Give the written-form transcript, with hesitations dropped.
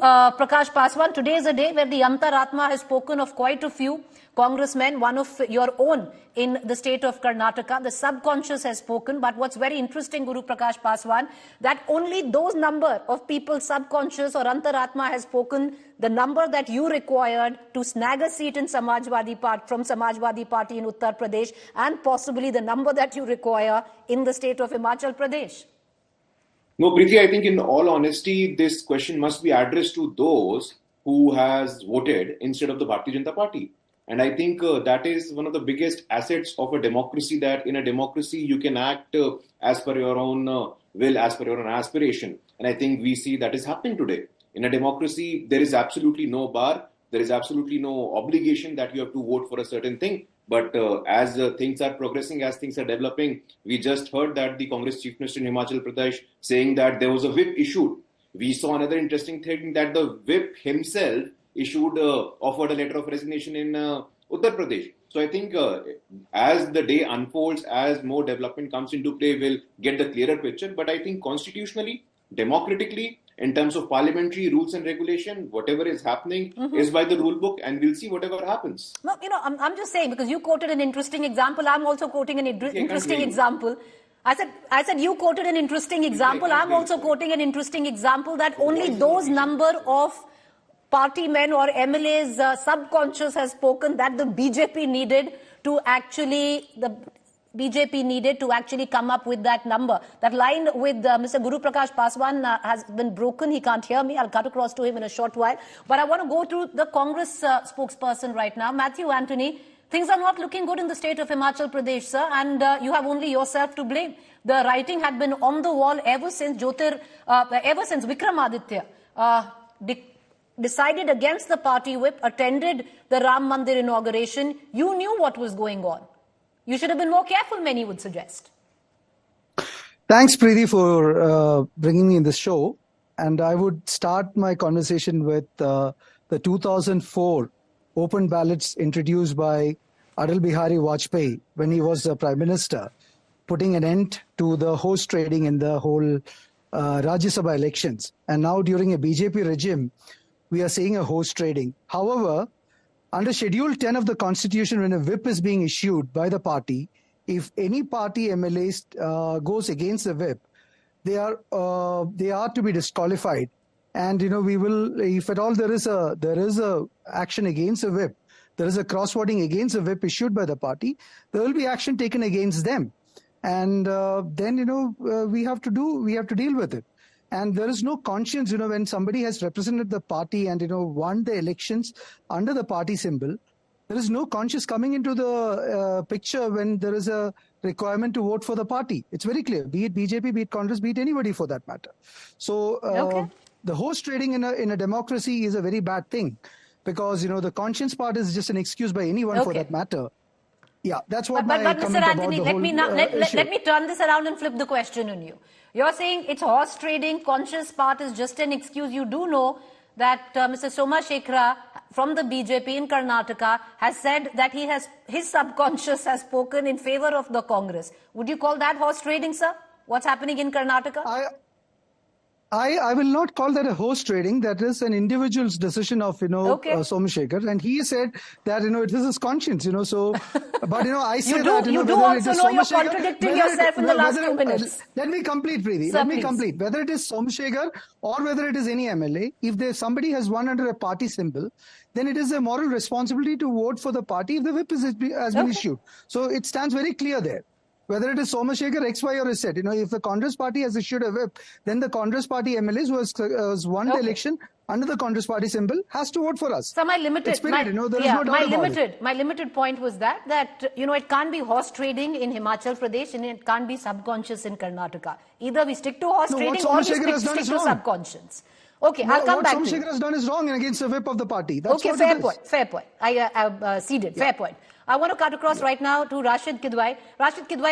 Prakash Paswan. Today is a day where the Antaratma has spoken of quite a few congressmen, one of your own in the state of Karnataka. The subconscious has spoken, but what's very interesting, Guru Prakash Paswan, that only those number of people, subconscious or Antaratma, has spoken, the number that you required to snag a seat in Samajwadi Party in Uttar Pradesh, and possibly the number that you require in the state of Himachal Pradesh. No, Preeti, I think in all honesty, this question must be addressed to those who has voted instead of the Bharatiya Janata Party. And I think that is one of the biggest assets of a democracy, that in a democracy you can act as per your own will, as per your own aspiration. And I think we see that is happening today. In a democracy, there is absolutely no bar. There is absolutely no obligation that you have to vote for a certain thing. But as things are progressing, as things are developing, we just heard that the Congress Chief Minister in Himachal Pradesh saying that there was a whip issued. We saw another interesting thing, that the whip himself offered a letter of resignation in Uttar Pradesh. So I think as the day unfolds, as more development comes into play, we'll get the clearer picture. But I think constitutionally, democratically, in terms of parliamentary rules and regulation, whatever is happening is by the rule book, and we'll see whatever happens. No, I'm just saying, because you quoted an interesting example, I'm also quoting an interesting example. I said you quoted an interesting example, I'm also quoting an interesting example, that only those number of party men or MLAs subconscious has spoken that the BJP needed to actually come up with that number. That line with Mr. Guru Prakash Paswan has been broken. He can't hear me. I'll cut across to him in a short while. But I want to go to the Congress spokesperson right now, Matthew Anthony. Things are not looking good in the state of Himachal Pradesh, sir, and you have only yourself to blame. The writing had been on the wall ever since Vikramaditya decided against the party whip, attended the Ram Mandir inauguration. You knew what was going on. You should have been more careful, many would suggest. Thanks, Preeti, for bringing me in this show. And I would start my conversation with the 2004 open ballots introduced by Atal Bihari Vajpayee when he was the Prime Minister, putting an end to the horse trading in the whole Rajya Sabha elections. And now during a BJP regime, we are seeing a horse trading. However, under Schedule 10 of the Constitution, when a whip is being issued by the party, if any party MLAs goes against the whip, they are to be disqualified. And we will, if at all there is a action against a whip, there is a cross-voting against a whip issued by the party, there will be action taken against them, and then we have to deal with it. And there is no conscience, when somebody has represented the party and, won the elections under the party symbol, there is no conscience coming into the picture when there is a requirement to vote for the party. It's very clear, be it BJP, be it Congress, be it anybody for that matter. So the horse trading in a democracy is a very bad thing, because, the conscience part is just an excuse by anyone for that matter. Yeah, that's what my comment Mr. Anthony, let me turn this around and flip the question on you. You're saying it's horse trading, conscious part is just an excuse. You do know that Mr. Somashekara from the BJP in Karnataka has said that his subconscious has spoken in favor of the Congress. Would you call that horse trading, sir? What's happening in Karnataka? I will not call that a horse trading. That is an individual's decision of, Somashekar. And he said that, it is his conscience, so, but, I say that, you do also know you're contradicting yourself in the last 2 minutes. Let me complete, Preeti. Let me complete. Whether it is Somashekar or whether it is any MLA, if somebody has won under a party symbol, then it is a moral responsibility to vote for the party if the whip has been issued. So it stands very clear there. Whether it is Somashekar, X, Y, or Z, if the Congress party has issued a whip, then the Congress party MLAs who has won the election under the Congress party symbol has to vote for us. So my limited point was that it can't be horse trading in Himachal Pradesh and it can't be subconscious in Karnataka. Either we stick to horse trading or we stick to subconscious. Okay, I'll come back to you. What Somashekar has done is wrong and against the whip of the party. That's okay, fair point. I ceded, fair point. I want to cut across right now to Rashid Kidwai. Rashid Kidwai.